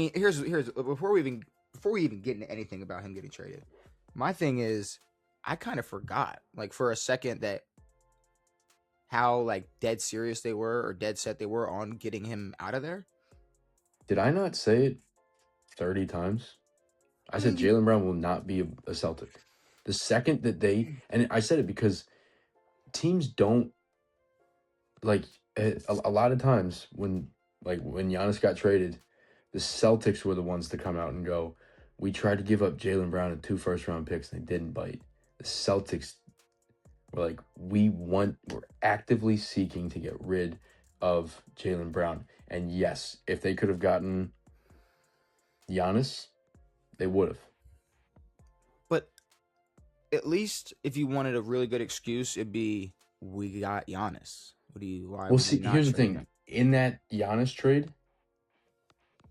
mean, here's before we even get into anything about him getting traded. My thing is, I kind of forgot, like for a second, that how like dead serious they were or dead set they were on getting him out of there. Did I not say it 30 times? I said Jaylen Brown will not be a Celtic. The second that and I said it because teams don't, like, a lot of times when Giannis got traded, the Celtics were the ones to come out and go, we tried to give up Jaylen Brown and 2 first-round picks and they didn't bite. The Celtics were like, we're actively seeking to get rid of Jaylen Brown. And yes, if they could have gotten Giannis, they would have. But at least if you wanted a really good excuse, it'd be, we got Giannis. Well, see, here's the thing. In that Giannis trade,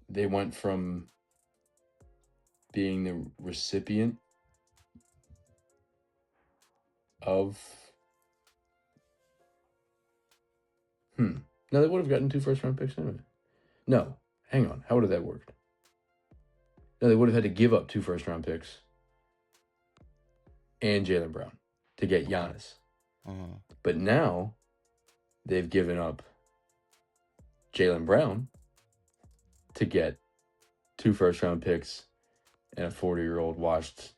they went from being the recipient of No, they would have gotten 2 first-round picks anyway. No, hang on. How would have that worked? No, they would have had to give up 2 first-round picks and Jaylen Brown to get Giannis. But now they've given up Jaylen Brown to get 2 first-round picks and a 40-year-old washed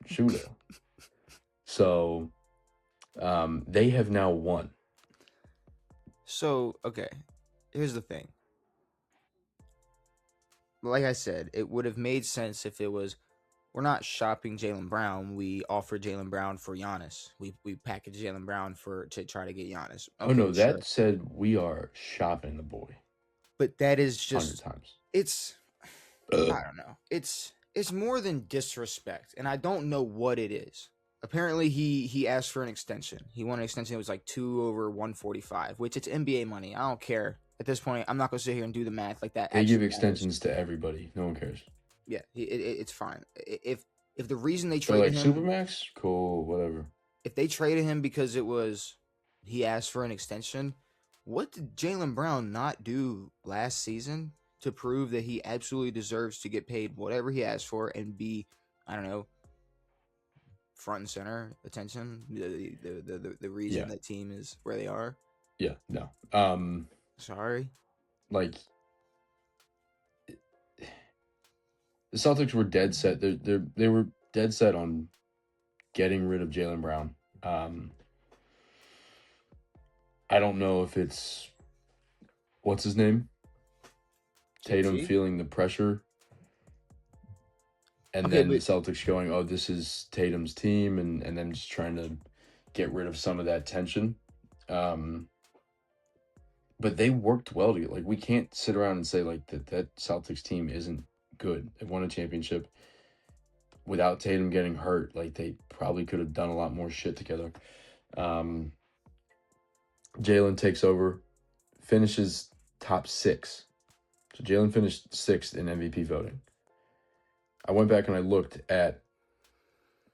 shooter. So they have now won. So, okay, here's the thing. Like I said, it would have made sense if it was, we're not shopping Jaylen Brown. We offered Jaylen Brown for Giannis. We packaged Jaylen Brown to try to get Giannis. Okay, oh no, that sure. said we are shopping the boy. But that is just 100 times. It's I don't know. It's more than disrespect, and I don't know what it is. Apparently, he asked for an extension. He wanted an extension that was like 2 over 145, which it's NBA money. I don't care. At this point, I'm not going to sit here and do the math like that. They give extensions to everybody. No one cares. Yeah, it's fine. If the reason they traded him... Supermax? Cool, whatever. If they traded him because it was he asked for an extension, what did Jaylen Brown not do last season to prove that he absolutely deserves to get paid whatever he asked for and be, I don't know, front and center attention, the reason that team is where they are? Yeah, no. Sorry. Like, the Celtics were dead set. They were dead set on getting rid of Jaylen Brown. I don't know if it's, what's his name? Tatum feeling the pressure. And then the Celtics going, oh, this is Tatum's team, and then just trying to get rid of some of that tension. But they worked well together. Like, we can't sit around and say, like, that Celtics team isn't good. They won a championship without Tatum getting hurt. Like, they probably could have done a lot more shit together. Jaylen takes over, finishes top 6. So Jaylen finished 6th in MVP voting. I went back and I looked at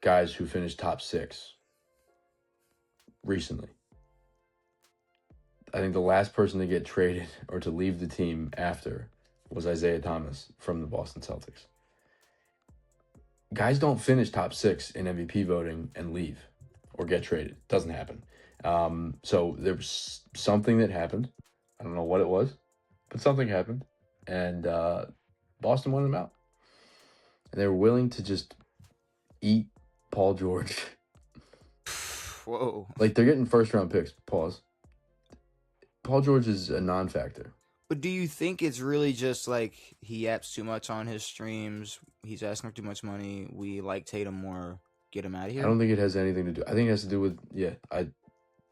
guys who finished top 6 recently. I think the last person to get traded or to leave the team after was Isaiah Thomas from the Boston Celtics. Guys don't finish top 6 in MVP voting and leave or get traded. Doesn't happen. So there was something that happened. I don't know what it was, but something happened. And Boston wanted him out. And they were willing to just eat Paul George. Whoa. Like, they're getting first-round picks. Pause. Paul George is a non-factor. But do you think it's really just like he yaps too much on his streams? He's asking for too much money. We like Tatum more. Get him out of here? I don't think it has anything to do. I think it has to do with,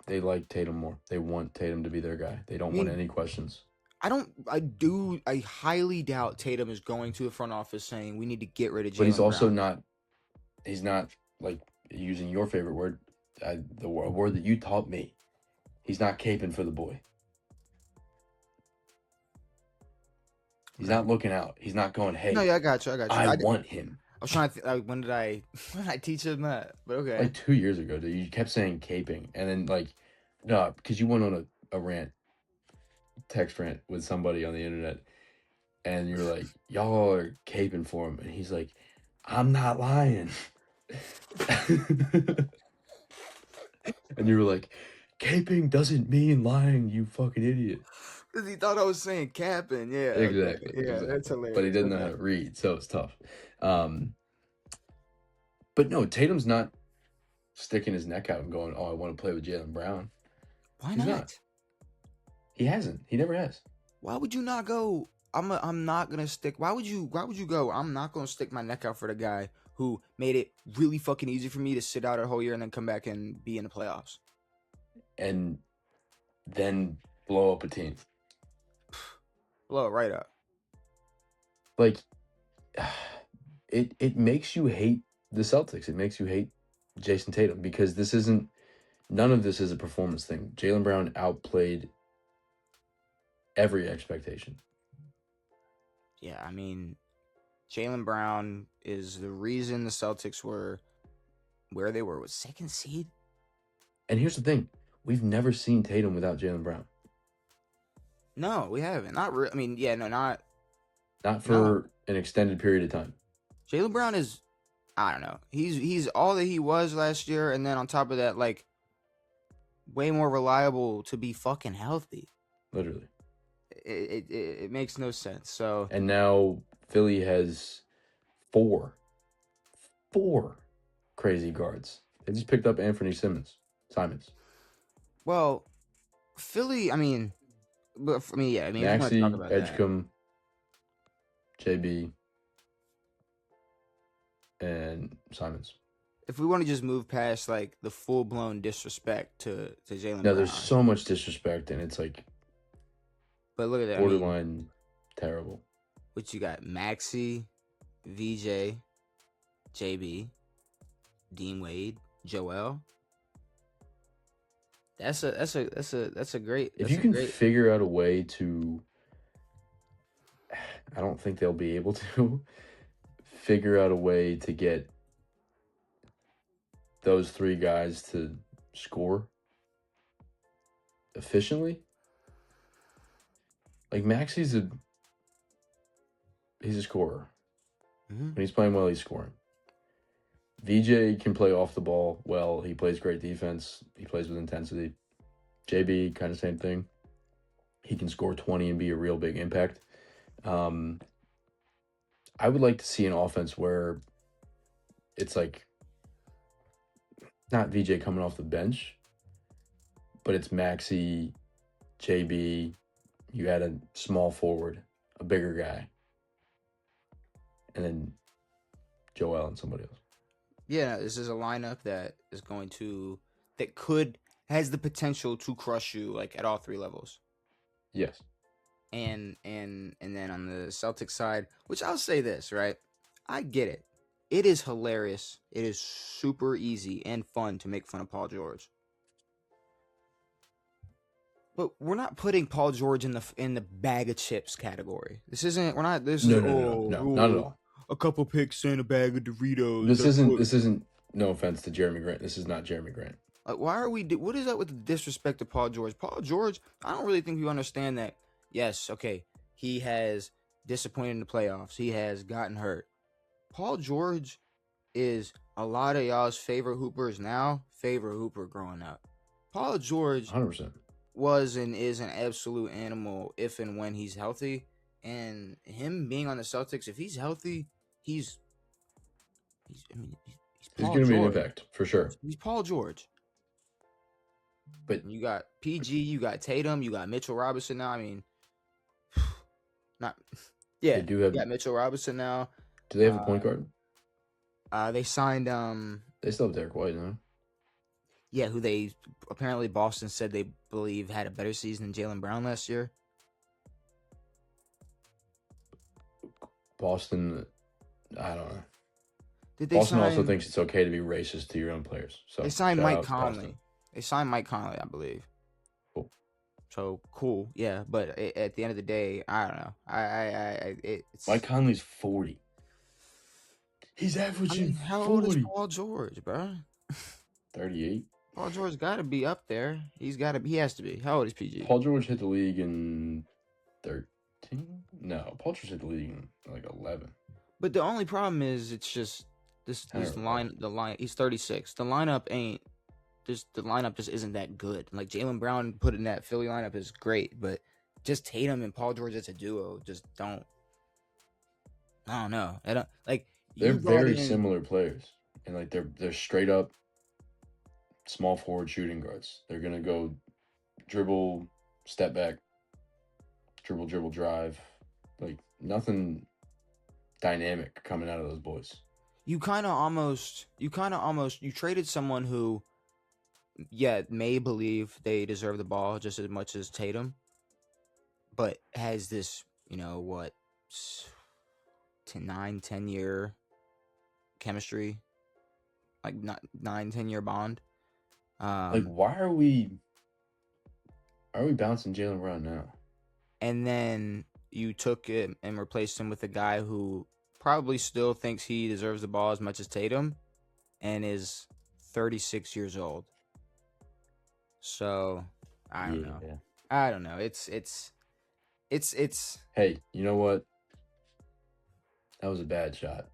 they like Tatum more. They want Tatum to be their guy. They don't want any questions. I highly doubt Tatum is going to the front office saying we need to get rid of Jaylen Brown. But he's also not, like, using your favorite word, the word that you taught me. He's not caping for the boy. He's not looking out. He's not going, hey. No, yeah, I got you. I want him. I was trying to when did I teach him that? But okay. Like 2 years ago, dude. You kept saying caping. And then, like, no, because you went on a rant, text rant with somebody on the internet. and you're like, y'all are caping for him, and he's like, I'm not lying. And you were like, caping doesn't mean lying, you fucking idiot. Because he thought I was saying capping. Yeah, okay. Exactly, Yeah, that's exactly. But he hilarious. didn't know how to read, so it's tough. But no, Tatum's not sticking his neck out and going, "Oh, I want to play with Jaylen Brown." Why He's not? not. He hasn't. He never has. Why would you not go? I'm not gonna stick. Why would you go? I'm not gonna stick my neck out for the guy who made it really fucking easy for me to sit out a whole year and then come back and be in the playoffs. And then blow up a team. Blow it right up. Like, it makes you hate the Celtics. It makes you hate Jason Tatum because none of this is a performance thing. Jaylen Brown outplayed every expectation. Yeah, I mean, Jaylen Brown is the reason the Celtics were where they were with second seed. And here's the thing. We've never seen Tatum without Jaylen Brown. No, we haven't. Not I mean, yeah, no, not for an extended period of time. Jaylen Brown is, I don't know. He's all that he was last year, and then on top of that, like, way more reliable to be fucking healthy. Literally. It makes no sense. So, and now Philly has four crazy guards. They just picked up Anthony Simons. Well, Philly, I mean, but for me, yeah, I mean, Maxey, talk about Edgecombe, JB, and Simons. If we want to just move past like the full blown disrespect to Jaylen Brown. No, there's so much disrespect, and it's like, but look at that, borderline terrible. What you got? Maxey, VJ, JB, Dean Wade, Joel. That's a great. If you can figure out a way to, I don't think they'll be able to figure out a way to get those three guys to score efficiently. Like Maxey's a scorer. Mm-hmm. When he's playing well, he's scoring. VJ can play off the ball well. He plays great defense. He plays with intensity. JB, kind of same thing. He can score 20 and be a real big impact. I would like to see an offense where it's like not VJ coming off the bench, but it's Maxey, JB. You add a small forward, a bigger guy, and then Joel and somebody else. Yeah, this is a lineup that has the potential to crush you like at all three levels. Yes. And then on the Celtics side, which I'll say this, right? I get it. It is hilarious. It is super easy and fun to make fun of Paul George. But we're not putting Paul George in the bag of chips category. This isn't. We're not. This is no, not at all. A couple picks and a bag of Doritos. This isn't. No offense to Jeremy Grant. This is not Jeremy Grant. Like, why are we? What is that with the disrespect to Paul George? Paul George. I don't really think you understand that. Yes, okay. He has disappointed in the playoffs. He has gotten hurt. Paul George is a lot of y'all's favorite hoopers now. Favorite hooper growing up. Paul George 100% was and is an absolute animal if and when he's healthy. And him being on the Celtics, if he's healthy, he's going to be an impact for sure. He's Paul George. But you got PG, you got Tatum, you got Mitchell Robinson now. I mean, you got Mitchell Robinson now. Do they have a point guard? They signed They still have Derek White now. Yeah, who they apparently Boston said they believe had a better season than Jaylen Brown last year. Boston, I don't know. Boston also thinks it's okay to be racist to your own players. So they signed Mike Conley. They signed Mike Conley, I believe. Cool. So cool, yeah. But at the end of the day, I don't know. Mike Conley's 40. He's averaging. How old is Paul George, bro? 38. Paul George got to be up there. He has to be. How old is PG? Paul George hit the league in No, Paul George had the league in like 11. But the only problem is it's just this 10 or 11. the line. He's 36. The lineup ain't just the lineup just isn't that good. Like Jaylen Brown put in that Philly lineup is great, but just Tatum and Paul George as a duo just don't. I don't know. I don't like They're you brought very in. similar players, and like they're straight up small forward shooting guards. They're gonna go dribble, step back, dribble, dribble, drive. Like nothing dynamic coming out of those boys. You traded someone who, yeah, may believe they deserve the ball just as much as Tatum, but has this, 10 year chemistry, like not 9-10 year bond. Like, why are we bouncing Jaylen Brown now? And then you took him and replaced him with a guy who probably still thinks he deserves the ball as much as Tatum, and is 36 years old. So I don't know. I don't know. It's. Hey, you know what? That was a bad shot.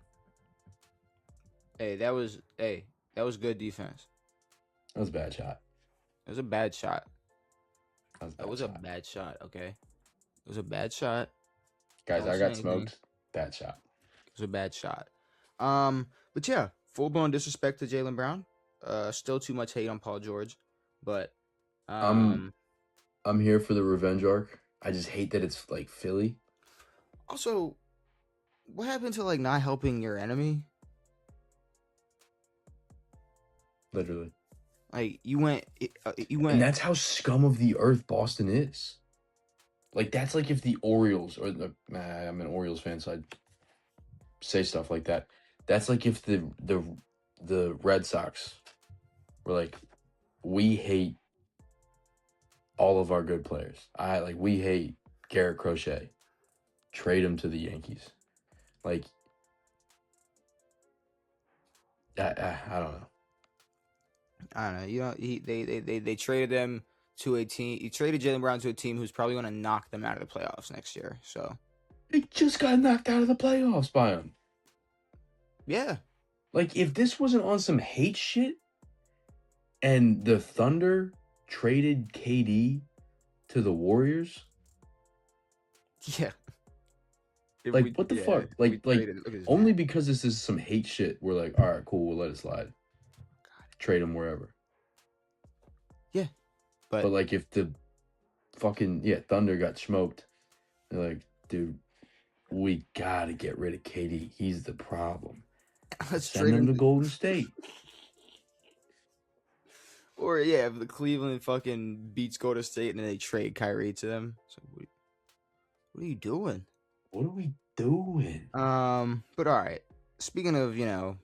That was good defense. That was a bad shot. It was a bad shot. That was a bad shot. Okay, it was a bad shot. Guys, I got smoked. Bad shot. It was a bad shot. But yeah, full blown disrespect to Jaylen Brown. Still too much hate on Paul George, but I'm here for the revenge arc. I just hate that it's like Philly. Also, what happened to like not helping your enemy? Literally. Like you went, and that's how scum of the earth Boston is. Like that's like if the Orioles or I'm an Orioles fan, so I'd say stuff like that. That's like if the Red Sox were like, we hate all of our good players. We hate Garrett Crochet. Trade him to the Yankees. Like, I don't know. I don't know. They traded them to a team. He traded Jaylen Brown to a team who's probably going to knock them out of the playoffs next year. So they just got knocked out of the playoffs by him. Yeah. Like if this wasn't on some hate shit, and the Thunder traded KD to the Warriors. Yeah. What the fuck? Like only because this is some hate shit, we're like, all right, cool, we'll let it slide. Trade him wherever. Yeah. But like if the fucking Thunder got smoked, they're like, dude, we gotta get rid of KD. He's the problem. Let's send him to Golden State. Or if the Cleveland fucking beats Golden State and then they trade Kyrie to them. So what are you doing? What are we doing? But all right. Speaking of,